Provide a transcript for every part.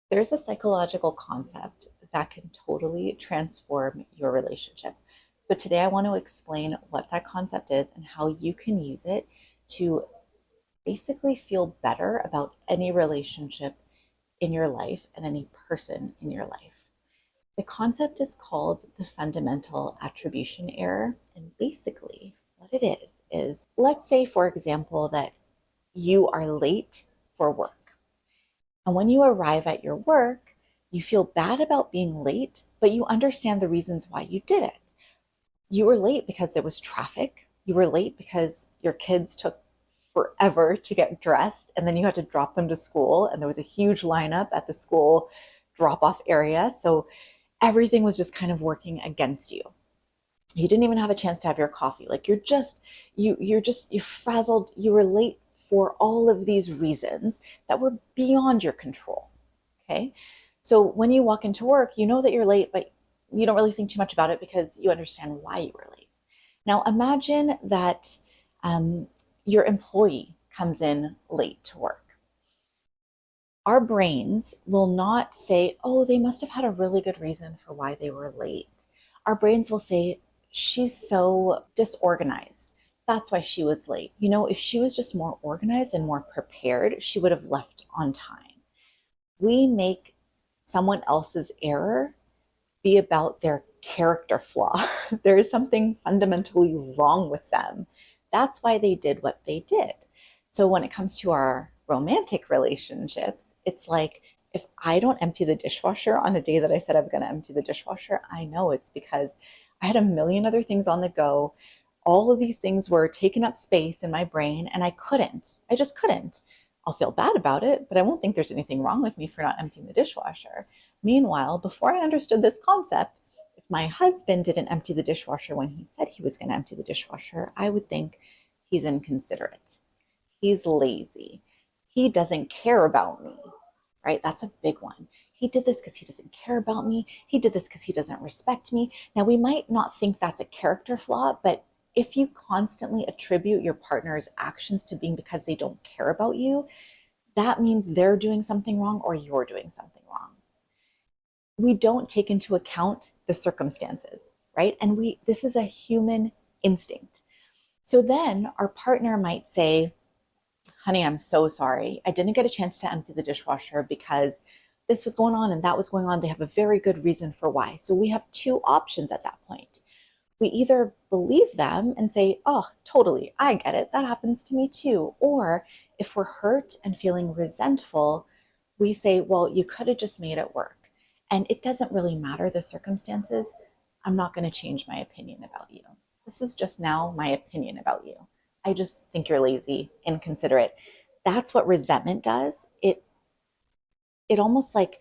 There's a psychological concept that can totally transform your relationship. So, today I want to explain what that concept is and how you can use it to basically feel better about any relationship in your life and any person in your life. The concept is called the fundamental attribution error. And basically, what it is let's say, for example, that you are late for work. And when you arrive at your work, you feel bad about being late, but you understand the reasons why you did it. You were late because there was traffic. You were late because your kids took forever to get dressed, and then you had to drop them to school, and there was a huge lineup at the school drop off area. So everything was just kind of working against you. You didn't even have a chance to have your coffee. Like you're frazzled. You were late for all of these reasons that were beyond your control. Okay. So when you walk into work, you know that you're late, but you don't really think too much about it because you understand why you were late. Now imagine that um, your employee comes in late to work. Our brains will not say, oh, they must have had a really good reason for why they were late. Our brains will say, she's so disorganized. That's why she was late. You know, if she was just more organized and more prepared, she would have left on time. We make someone else's error be about their character flaw. There is something fundamentally wrong with them. That's why they did what they did. So when it comes to our romantic relationships, it's like if I don't empty the dishwasher on a day that I said I'm going to empty the dishwasher, I know it's because I had a million other things on the go. All of these things were taking up space in my brain and I couldn't. I just couldn't. I'll feel bad about it, but I won't think there's anything wrong with me for not emptying the dishwasher. Meanwhile, before I understood this concept, if my husband didn't empty the dishwasher when he said he was going to empty the dishwasher, I would think he's inconsiderate. He's lazy. He doesn't care about me, right? That's a big one. He did this because he doesn't care about me. He did this because he doesn't respect me. Now, we might not think that's a character flaw, but if you constantly attribute your partner's actions to being because they don't care about you, that means they're doing something wrong or you're doing something wrong. We don't take into account the circumstances, right? And this is a human instinct. So then our partner might say, honey, I'm so sorry. I didn't get a chance to empty the dishwasher because this was going on and that was going on. They have a very good reason for why. So we have two options at that point. We either believe them and say, oh, totally, I get it. That happens to me too. Or if we're hurt and feeling resentful, we say, well, you could have just made it work. And it doesn't really matter the circumstances. I'm not going to change my opinion about you. This is just now my opinion about you. I just think you're lazy, inconsiderate. That's what resentment does. It almost like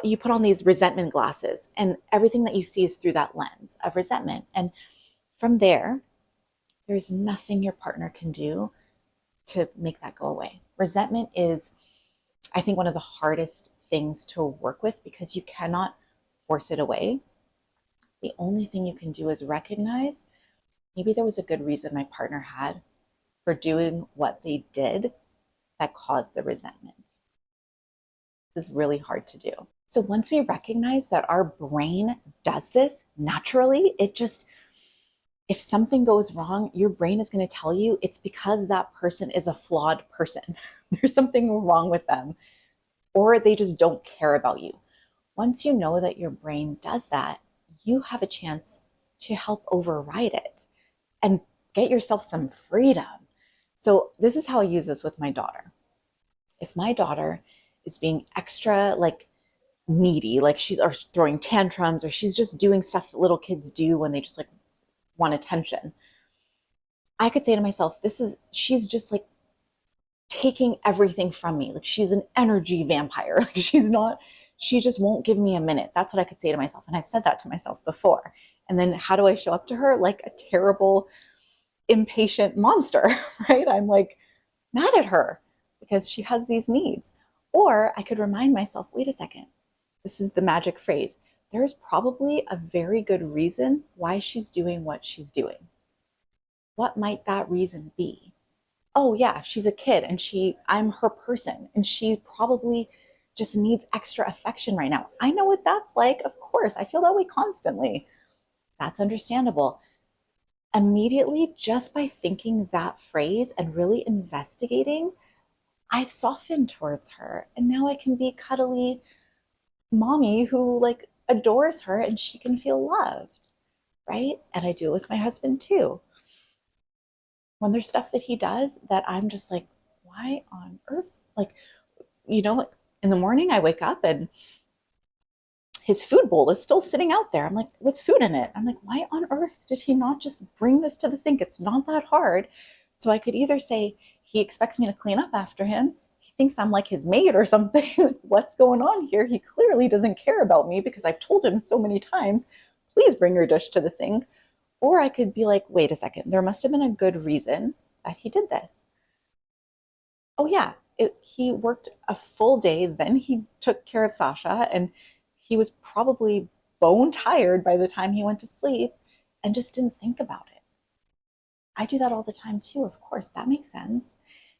you put on these resentment glasses and everything that you see is through that lens of resentment. And from there's nothing your partner can do to make that go away. Resentment is, I think, one of the hardest things to work with because you cannot force it away. The only thing you can do is recognize maybe there was a good reason my partner had for doing what they did that caused the resentment. This is really hard to do. So once we recognize that our brain does this naturally, if something goes wrong, your brain is going to tell you it's because that person is a flawed person. There's something wrong with them, or they just don't care about you. Once you know that your brain does that, you have a chance to help override it and get yourself some freedom. So this is how I use this with my daughter. If my daughter is being extra like needy, like she's or throwing tantrums, or she's just doing stuff that little kids do when they just like want attention, I could say to myself, she's just like taking everything from me. Like she's an energy vampire. Like she just won't give me a minute. That's what I could say to myself. And I've said that to myself before. And then how do I show up to her? Like a terrible, impatient monster, right? I'm like mad at her because she has these needs. Or I could remind myself, wait a second, this is the magic phrase. There's probably a very good reason why she's doing what she's doing. What might that reason be? Oh yeah, she's a kid and I'm her person and she probably just needs extra affection right now. I know what that's like. Of course, I feel that way constantly. That's understandable. Immediately, just by thinking that phrase and really investigating, I've softened towards her. And now I can be cuddly mommy who like adores her and she can feel loved, right? And I do it with my husband too. When there's stuff that he does that I'm just like, why on earth? Like, in the morning I wake up and his food bowl is still sitting out there. I'm like, with food in it. I'm like, why on earth did he not just bring this to the sink? It's not that hard. So I could either say he expects me to clean up after him. He thinks I'm like his maid or something. What's going on here? He clearly doesn't care about me because I've told him so many times, please bring your dish to the sink. Or I could be like, wait a second, there must have been a good reason that he did this. Oh yeah, he worked a full day, then he took care of Sasha, and he was probably bone tired by the time he went to sleep and just didn't think about it. I do that all the time too, of course. That makes sense.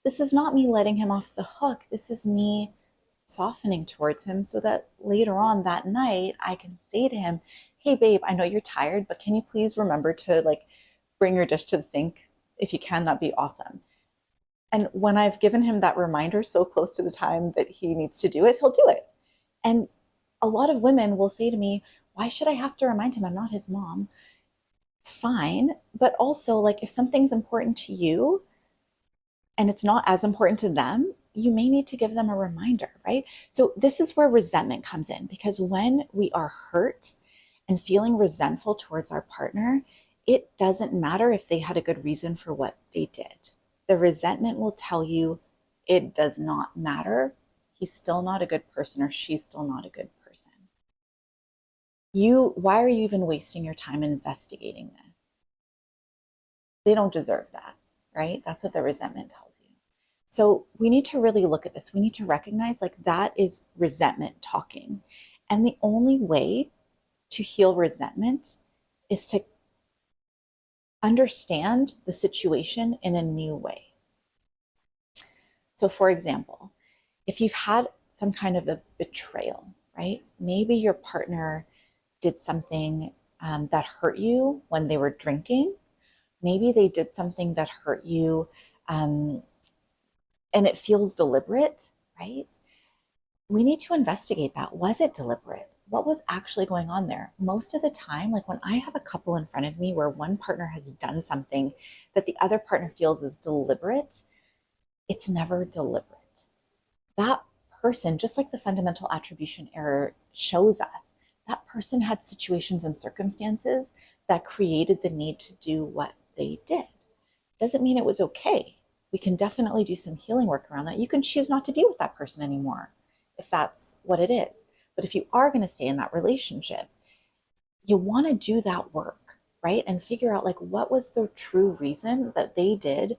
This is not me letting him off the hook. This is me softening towards him so that later on that night I can say to him, hey babe, I know you're tired, but can you please remember to like bring your dish to the sink? If you can, that'd be awesome. And when I've given him that reminder so close to the time that he needs to do it, he'll do it. And a lot of women will say to me, why should I have to remind him? I'm not his mom. Fine. But also, like, if something's important to you and it's not as important to them, you may need to give them a reminder, right? So, this is where resentment comes in because when we are hurt and feeling resentful towards our partner, it doesn't matter if they had a good reason for what they did. The resentment will tell you it does not matter. He's still not a good person or she's still not a good person. Why are you even wasting your time investigating this? They don't deserve that, right? That's what the resentment tells you. So we need to really look at this. We need to recognize like that is resentment talking. And the only way to heal resentment is to understand the situation in a new way. So, for example, if you've had some kind of a betrayal, right? Maybe your partner did something that hurt you when they were drinking. Maybe they did something that hurt you um, and it feels deliberate, right? We need to investigate that. Was it deliberate? What was actually going on there? Most of the time, like when I have a couple in front of me where one partner has done something that the other partner feels is deliberate, it's never deliberate. That person, just like the fundamental attribution error shows us, that person had situations and circumstances that created the need to do what they did. Doesn't mean it was okay. We can definitely do some healing work around that. You can choose not to be with that person anymore if that's what it is. But if you are going to stay in that relationship, you want to do that work, right? And figure out like what was the true reason that they did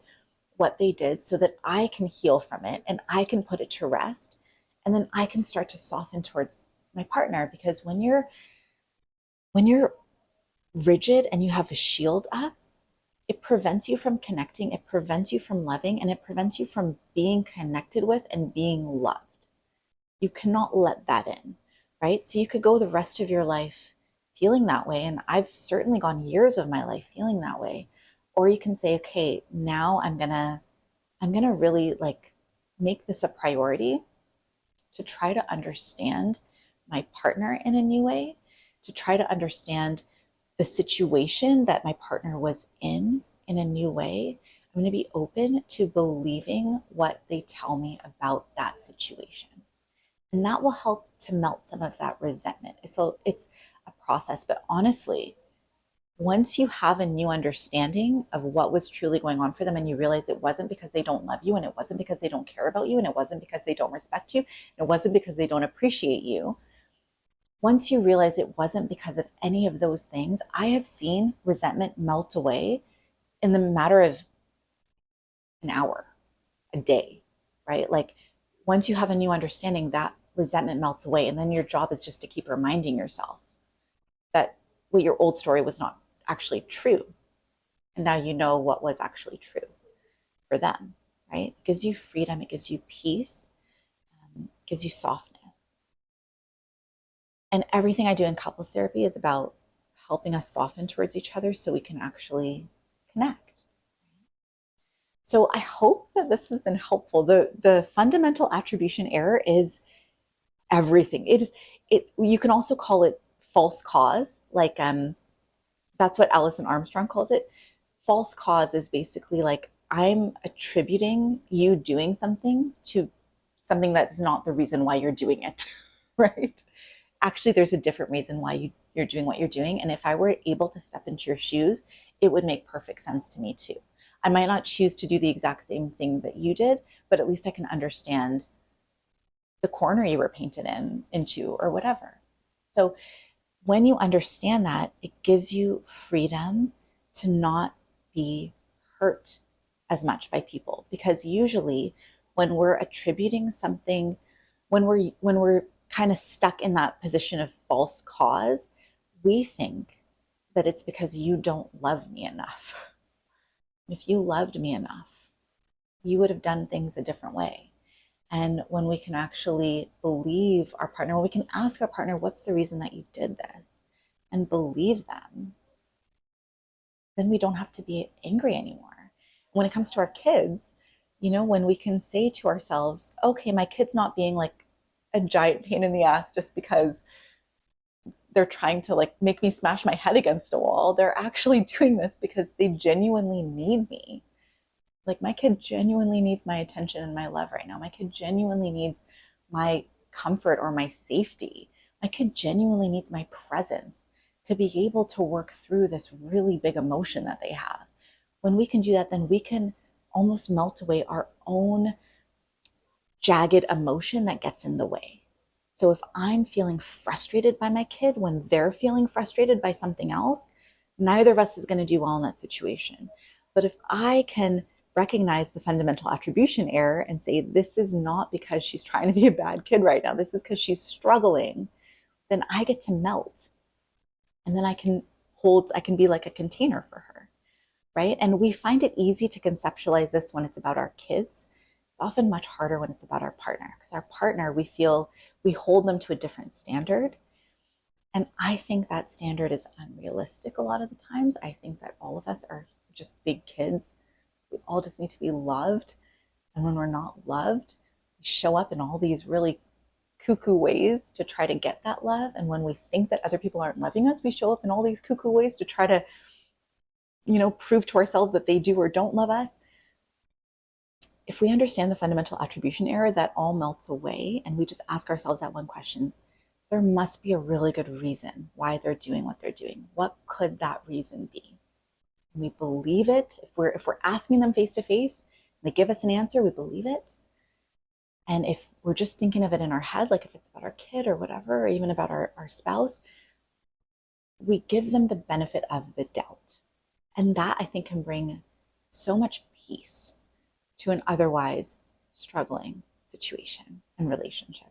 what they did so that I can heal from it and I can put it to rest. And then I can start to soften towards my partner because when you're rigid and you have a shield up, it prevents you from connecting, it prevents you from loving, and it prevents you from being connected with and being loved. You cannot let that in, right? So you could go the rest of your life feeling that way. And I've certainly gone years of my life feeling that way. Or you can say, okay, now I'm gonna really like make this a priority to try to understand my partner in a new way, to try to understand the situation that my partner was in a new way. I'm going to be open to believing what they tell me about that situation. And that will help to melt some of that resentment. So it's a process, but honestly, once you have a new understanding of what was truly going on for them and you realize it wasn't because they don't love you and it wasn't because they don't care about you and it wasn't because they don't respect you and it wasn't because they don't appreciate you, once you realize it wasn't because of any of those things, I have seen resentment melt away in the matter of an hour, a day, right? Like once you have a new understanding, that resentment melts away. And then your job is just to keep reminding yourself that what your old story was not actually true. And now you know what was actually true for them, right? It gives you freedom, it gives you peace, it gives you softness. And everything I do in couples therapy is about helping us soften towards each other so we can actually connect. So I hope that this has been helpful. The fundamental attribution error is everything. It you can also call it false cause, like that's what Alison Armstrong calls it. False cause is basically like I'm attributing you doing something to something that's not the reason why you're doing it, right? Actually, there's a different reason why you're doing what you're doing. And if I were able to step into your shoes, it would make perfect sense to me too. I might not choose to do the exact same thing that you did, but at least I can understand the corner you were painted into or whatever. So when you understand that, it gives you freedom to not be hurt as much by people, because usually when we're attributing something, when we're kind of stuck in that position of false cause, we think that it's because you don't love me enough. If you loved me enough, you would have done things a different way. And when we can actually believe our partner, when we can ask our partner, what's the reason that you did this? And believe them, then we don't have to be angry anymore. When it comes to our kids, when we can say to ourselves, okay, my kid's not being like a giant pain in the ass just because they're trying to like make me smash my head against a wall. They're actually doing this because they genuinely need me. Like my kid genuinely needs my attention and my love right now. My kid genuinely needs my comfort or my safety. My kid genuinely needs my presence to be able to work through this really big emotion that they have. When we can do that, then we can almost melt away our own jagged emotion that gets in the way. So if I'm feeling frustrated by my kid when they're feeling frustrated by something else, neither of us is going to do well in that situation. But if I can recognize the fundamental attribution error and say, this is not because she's trying to be a bad kid right now, this is because she's struggling, then I get to melt. And then I can be like a container for her, right? And we find it easy to conceptualize this when it's about our kids. It's often much harder when it's about our partner, because our partner, we feel we hold them to a different standard. And I think that standard is unrealistic a lot of the times. I think that all of us are just big kids. We all just need to be loved. And when we're not loved, we show up in all these really cuckoo ways to try to get that love. And when we think that other people aren't loving us, we show up in all these cuckoo ways to try to, prove to ourselves that they do or don't love us. If we understand the fundamental attribution error, that all melts away and we just ask ourselves that one question. There must be a really good reason why they're doing what they're doing. What could that reason be? And we believe it. If we're asking them face to face, they give us an answer, we believe it. And if we're just thinking of it in our head, like if it's about our kid or whatever, or even about our spouse, we give them the benefit of the doubt. And that I think can bring so much peace to an otherwise struggling situation and relationship.